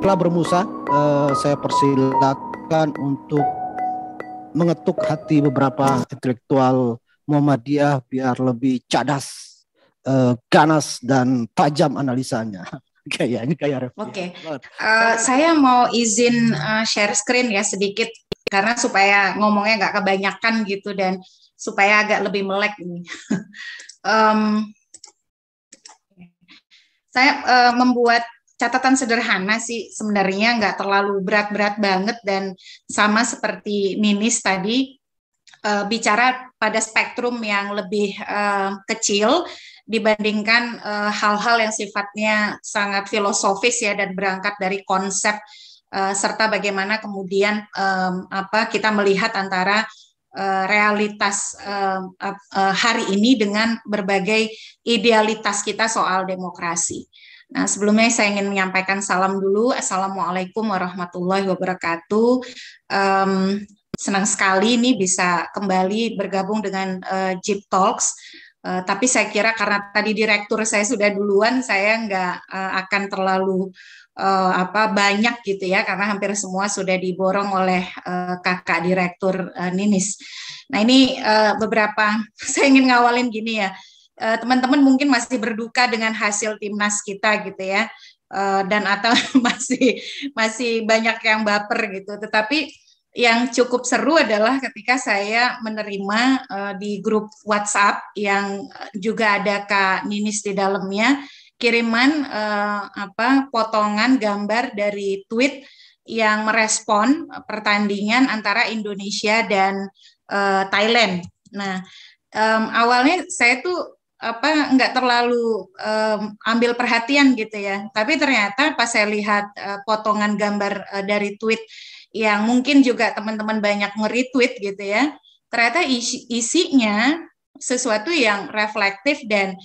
Telah bermusa, saya persilakan untuk mengetuk hati beberapa intelektual Muhammadiyah biar lebih cadas, ganas dan tajam analisanya. Ini kayak ref. Oke. Saya mau izin share screen ya sedikit karena supaya ngomongnya nggak kebanyakan gitu dan supaya agak lebih melek ini. Saya membuat catatan sederhana sih, sebenarnya nggak terlalu berat-berat banget dan sama seperti Ninis tadi, bicara pada spektrum yang lebih kecil dibandingkan hal-hal yang sifatnya sangat filosofis ya dan berangkat dari konsep serta bagaimana kemudian kita melihat antara realitas hari ini dengan berbagai idealitas kita soal demokrasi. Nah, sebelumnya saya ingin menyampaikan salam dulu. Assalamualaikum warahmatullahi wabarakatuh. Senang sekali nih bisa kembali bergabung dengan Jeep Talks. Tapi saya kira karena tadi direktur saya sudah duluan, saya nggak akan terlalu banyak gitu ya, karena hampir semua sudah diborong oleh kakak direktur Ninis. Nah ini beberapa, saya ingin ngawalin gini ya, teman-teman mungkin masih berduka dengan hasil timnas kita gitu ya, dan atau masih banyak yang baper gitu, tetapi yang cukup seru adalah ketika saya menerima di grup WhatsApp yang juga ada Kak Ninis di dalamnya, kiriman potongan gambar dari tweet yang merespon pertandingan antara Indonesia dan Thailand. Nah, awalnya saya tuh nggak terlalu ambil perhatian gitu ya, tapi ternyata pas saya lihat potongan gambar dari tweet yang mungkin juga teman-teman banyak nge-retweet gitu ya, ternyata isinya sesuatu yang reflektif dan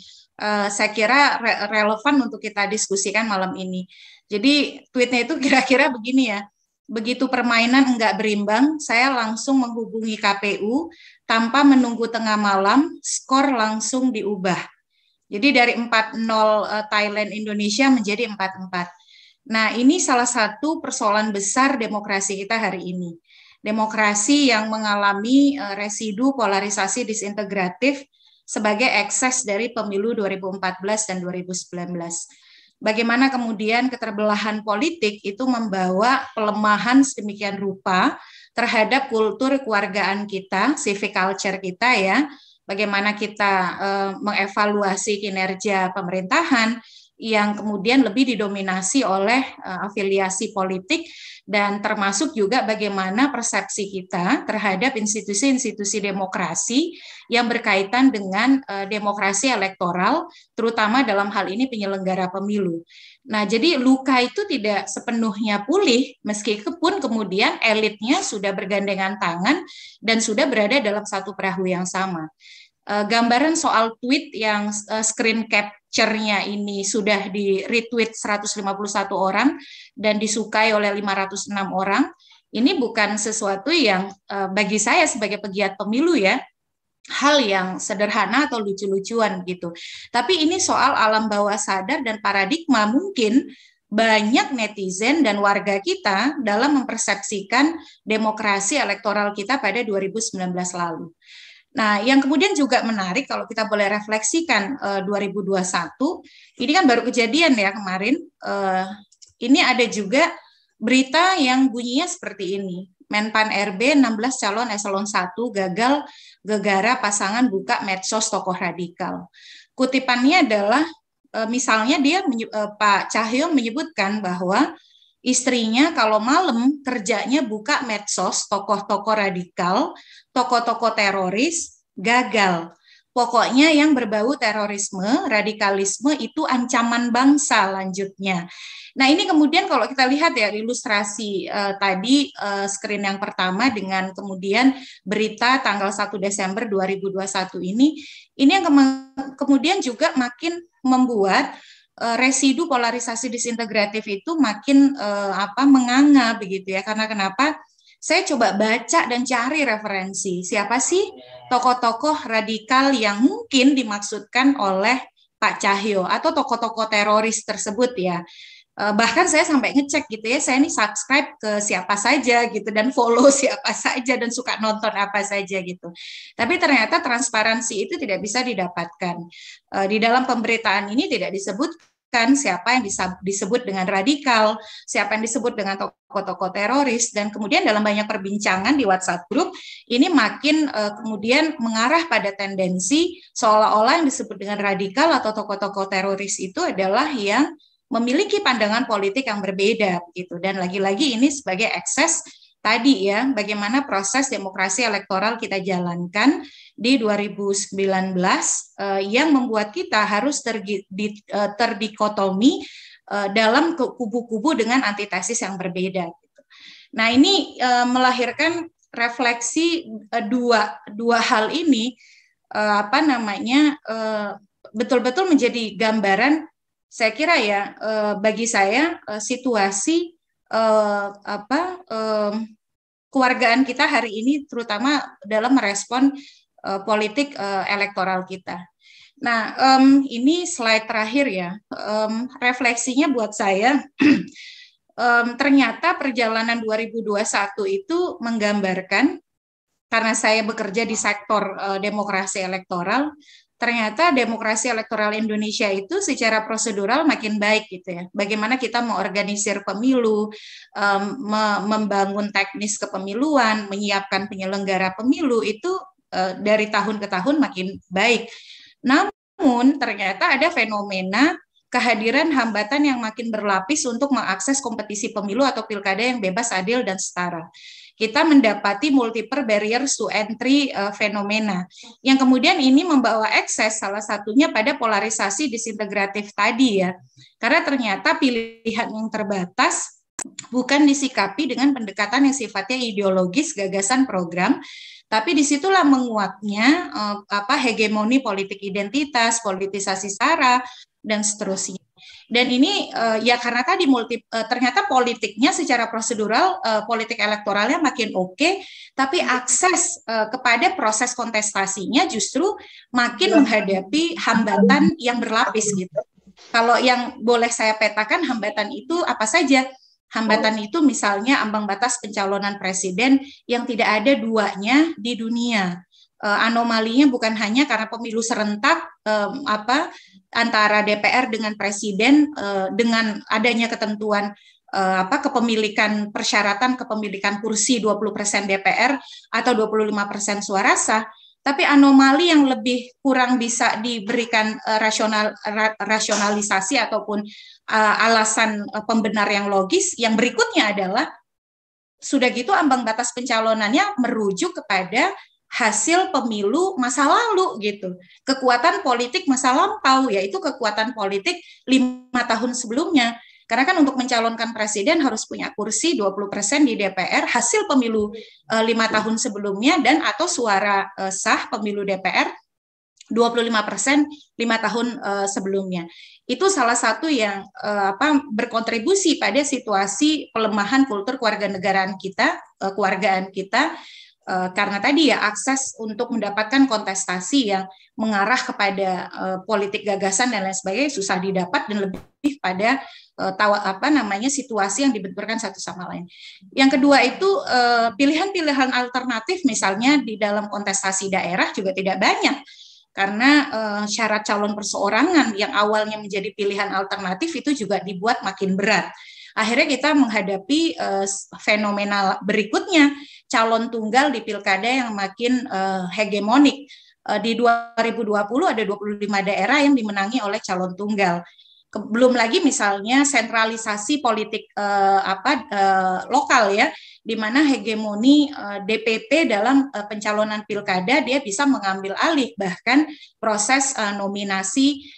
saya kira relevan untuk kita diskusikan malam ini. Jadi tweetnya itu kira-kira begini ya, begitu permainan enggak berimbang, saya langsung menghubungi KPU tanpa menunggu tengah malam, skor langsung diubah. Jadi dari 4-0 Thailand Indonesia menjadi 4-4. Nah, ini salah satu persoalan besar demokrasi kita hari ini. Demokrasi yang mengalami residu polarisasi disintegratif sebagai ekses dari pemilu 2014 dan 2019. Bagaimana kemudian keterbelahan politik itu membawa pelemahan sedemikian rupa terhadap kultur kewargaan kita, civic culture kita ya, bagaimana kita mengevaluasi kinerja pemerintahan yang kemudian lebih didominasi oleh afiliasi politik dan termasuk juga bagaimana persepsi kita terhadap institusi-institusi demokrasi yang berkaitan dengan demokrasi elektoral, terutama dalam hal ini penyelenggara pemilu. Nah, jadi luka itu tidak sepenuhnya pulih meskipun kemudian elitnya sudah bergandengan tangan dan sudah berada dalam satu perahu yang sama. Gambaran soal tweet yang screen capture-nya ini sudah di-retweet 151 orang dan disukai oleh 506 orang. Ini bukan sesuatu yang bagi saya sebagai pegiat pemilu ya, hal yang sederhana atau lucu-lucuan gitu. Tapi ini soal alam bawah sadar dan paradigma mungkin banyak netizen dan warga kita dalam mempersepsikan demokrasi elektoral kita pada 2019 lalu. Nah, yang kemudian juga menarik kalau kita boleh refleksikan 2021, ini kan baru kejadian ya kemarin, ini ada juga berita yang bunyinya seperti ini. Menpan RB 16 calon eselon 1 gagal gegara pasangan buka medsos tokoh radikal. Kutipannya adalah misalnya Pak Cahyo menyebutkan bahwa istrinya kalau malam kerjanya buka medsos tokoh-tokoh radikal, tokoh-tokoh teroris, gagal. Pokoknya yang berbau terorisme, radikalisme itu ancaman bangsa lanjutnya. Nah ini kemudian kalau kita lihat ya ilustrasi tadi screen yang pertama dengan kemudian berita tanggal 1 Desember 2021 ini yang kemudian juga makin membuat residu polarisasi disintegratif itu makin menganga begitu ya. Karena kenapa? Saya coba baca dan cari referensi. Siapa sih tokoh-tokoh radikal yang mungkin dimaksudkan oleh Pak Cahyo atau tokoh-tokoh teroris tersebut ya. Bahkan saya sampai ngecek gitu ya, saya ini subscribe ke siapa saja gitu dan follow siapa saja dan suka nonton apa saja gitu. Tapi ternyata transparansi itu tidak bisa didapatkan. Di dalam pemberitaan ini tidak disebutkan siapa yang disebut dengan radikal, siapa yang disebut dengan tokoh-tokoh teroris, dan kemudian dalam banyak perbincangan di WhatsApp group ini makin kemudian mengarah pada tendensi seolah-olah yang disebut dengan radikal atau tokoh-tokoh teroris itu adalah yang memiliki pandangan politik yang berbeda gitu. Dan lagi-lagi ini sebagai ekses tadi ya, bagaimana proses demokrasi elektoral kita jalankan di 2019 yang membuat kita harus terdikotomi dalam kubu-kubu dengan antitesis yang berbeda gitu. Nah, ini melahirkan refleksi dua hal ini betul-betul menjadi gambaran. Saya kira ya, bagi saya situasi kewargaan kita hari ini, terutama dalam merespon politik elektoral kita. Nah, ini slide terakhir ya, refleksinya buat saya. Ternyata perjalanan 2021 itu menggambarkan, karena saya bekerja di sektor demokrasi elektoral, ternyata demokrasi elektoral Indonesia itu secara prosedural makin baik gitu ya. Bagaimana kita mengorganisir pemilu, membangun teknis kepemiluan, menyiapkan penyelenggara pemilu itu dari tahun ke tahun makin baik. Namun ternyata ada fenomena kehadiran hambatan yang makin berlapis untuk mengakses kompetisi pemilu atau pilkada yang bebas, adil, dan setara. Kita mendapati multiple barriers to entry fenomena yang kemudian ini membawa ekses salah satunya pada polarisasi disintegratif tadi ya. Karena ternyata pilihan yang terbatas bukan disikapi dengan pendekatan yang sifatnya ideologis, gagasan, program, tapi disitulah menguatnya hegemoni politik identitas, politisasi sara, dan seterusnya. Dan ini ya karena tadi ternyata politiknya secara prosedural, politik elektoralnya makin oke, tapi akses kepada proses kontestasinya justru makin menghadapi hambatan yang berlapis gitu. Kalau yang boleh saya petakan hambatan itu apa saja? Hambatan itu misalnya ambang batas pencalonan presiden yang tidak ada duanya di dunia. Anomalinya bukan hanya karena pemilu serentak antara DPR dengan presiden dengan adanya ketentuan kepemilikan persyaratan kepemilikan kursi 20% DPR atau 25% suara sah, tapi anomali yang lebih kurang bisa diberikan rasionalisasi ataupun alasan pembenar yang logis. Yang berikutnya adalah sudah gitu ambang batas pencalonannya merujuk kepada hasil pemilu masa lalu gitu. Kekuatan politik masa lampau, yaitu kekuatan politik 5 tahun sebelumnya. Karena kan untuk mencalonkan presiden harus punya kursi 20% di DPR, hasil pemilu 5 tahun sebelumnya, dan atau suara sah pemilu DPR 25% 5 tahun sebelumnya. Itu salah satu yang berkontribusi pada situasi pelemahan kultur kewarganegaraan kita, kewargaan kita, karena tadi ya akses untuk mendapatkan kontestasi yang mengarah kepada politik gagasan dan lain sebagainya susah didapat, dan lebih pada situasi yang dibenturkan satu sama lain. Yang kedua itu pilihan-pilihan alternatif misalnya di dalam kontestasi daerah juga tidak banyak, karena syarat calon perseorangan yang awalnya menjadi pilihan alternatif itu juga dibuat makin berat. Akhirnya kita menghadapi fenomena berikutnya, calon tunggal di pilkada yang makin hegemonik. Di 2020 ada 25 daerah yang dimenangi oleh calon tunggal. Belum lagi misalnya sentralisasi politik lokal ya, di mana hegemoni DPP dalam pencalonan pilkada dia bisa mengambil alih bahkan proses nominasi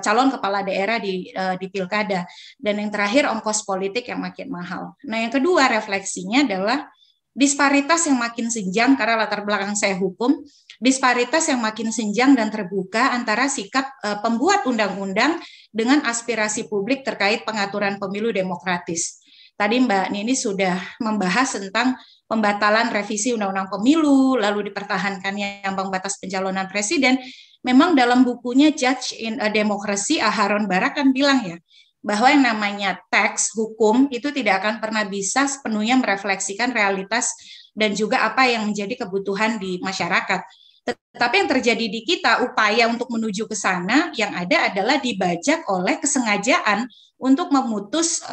calon kepala daerah di pilkada. Dan yang terakhir ongkos politik yang makin mahal. Nah, yang kedua refleksinya adalah disparitas yang makin senjang, karena latar belakang saya hukum, disparitas yang makin senjang dan terbuka antara sikap pembuat undang-undang dengan aspirasi publik terkait pengaturan pemilu demokratis. Tadi Mbak Nini sudah membahas tentang pembatalan revisi Undang-Undang Pemilu, lalu dipertahankannya ambang batas pencalonan presiden. Memang dalam bukunya Judge in a Democracy, Aharon Barak kan bilang ya, bahwa yang namanya teks hukum itu tidak akan pernah bisa sepenuhnya merefleksikan realitas dan juga apa yang menjadi kebutuhan di masyarakat. Tetapi yang terjadi di kita, upaya untuk menuju ke sana yang ada adalah dibajak oleh kesengajaan untuk memutus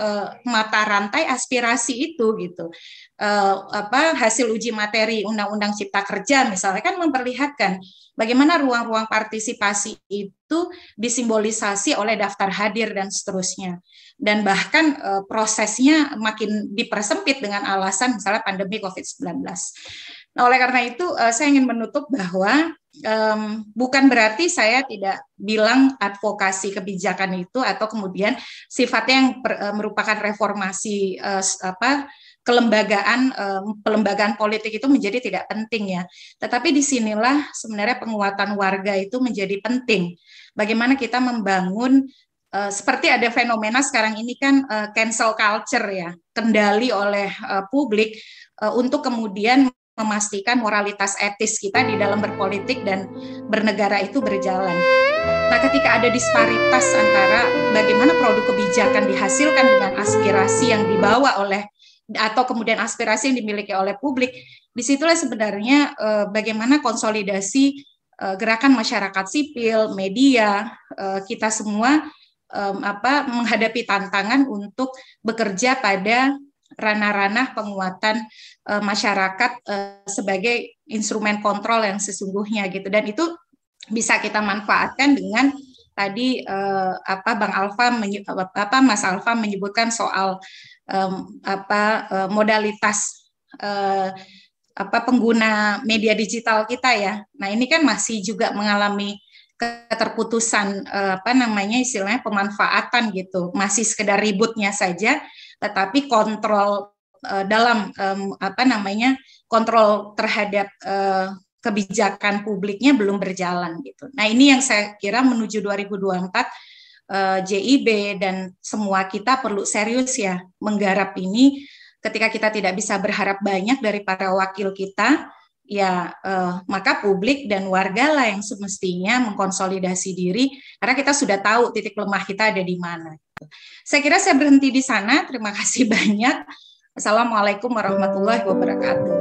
mata rantai aspirasi itu gitu. Hasil uji materi Undang-Undang Cipta Kerja misalnya kan memperlihatkan bagaimana ruang-ruang partisipasi itu disimbolisasi oleh daftar hadir dan seterusnya. Dan bahkan prosesnya makin dipersempit dengan alasan misalnya pandemi COVID-19. Nah, oleh karena itu saya ingin menutup bahwa bukan berarti saya tidak bilang advokasi kebijakan itu atau kemudian sifatnya yang merupakan reformasi pelembagaan politik itu menjadi tidak penting ya. Tetapi disinilah sebenarnya penguatan warga itu menjadi penting. Bagaimana kita membangun seperti ada fenomena sekarang ini kan cancel culture ya, kendali oleh publik untuk kemudian memastikan moralitas etis kita di dalam berpolitik dan bernegara itu berjalan. Nah, ketika ada disparitas antara bagaimana produk kebijakan dihasilkan dengan aspirasi yang dibawa oleh atau kemudian aspirasi yang dimiliki oleh publik, disitulah sebenarnya bagaimana konsolidasi gerakan masyarakat sipil, media, kita semua menghadapi tantangan untuk bekerja pada ranah-ranah penguatan masyarakat sebagai instrumen kontrol yang sesungguhnya gitu, dan itu bisa kita manfaatkan dengan tadi Bang Alfa Mas Alfa menyebutkan soal modalitas pengguna media digital kita ya. Nah, ini kan masih juga mengalami keterputusan istilahnya pemanfaatan gitu, masih sekedar ributnya saja, tetapi kontrol dalam kontrol terhadap kebijakan publiknya belum berjalan gitu. Nah, ini yang saya kira menuju 2024 JIB dan semua kita perlu serius ya menggarap ini. Ketika kita tidak bisa berharap banyak dari para wakil kita, ya maka publik dan warga lah yang semestinya mengkonsolidasi diri, karena kita sudah tahu titik lemah kita ada di mana. Saya kira saya berhenti di sana. Terima kasih banyak. Assalamualaikum warahmatullahi wabarakatuh.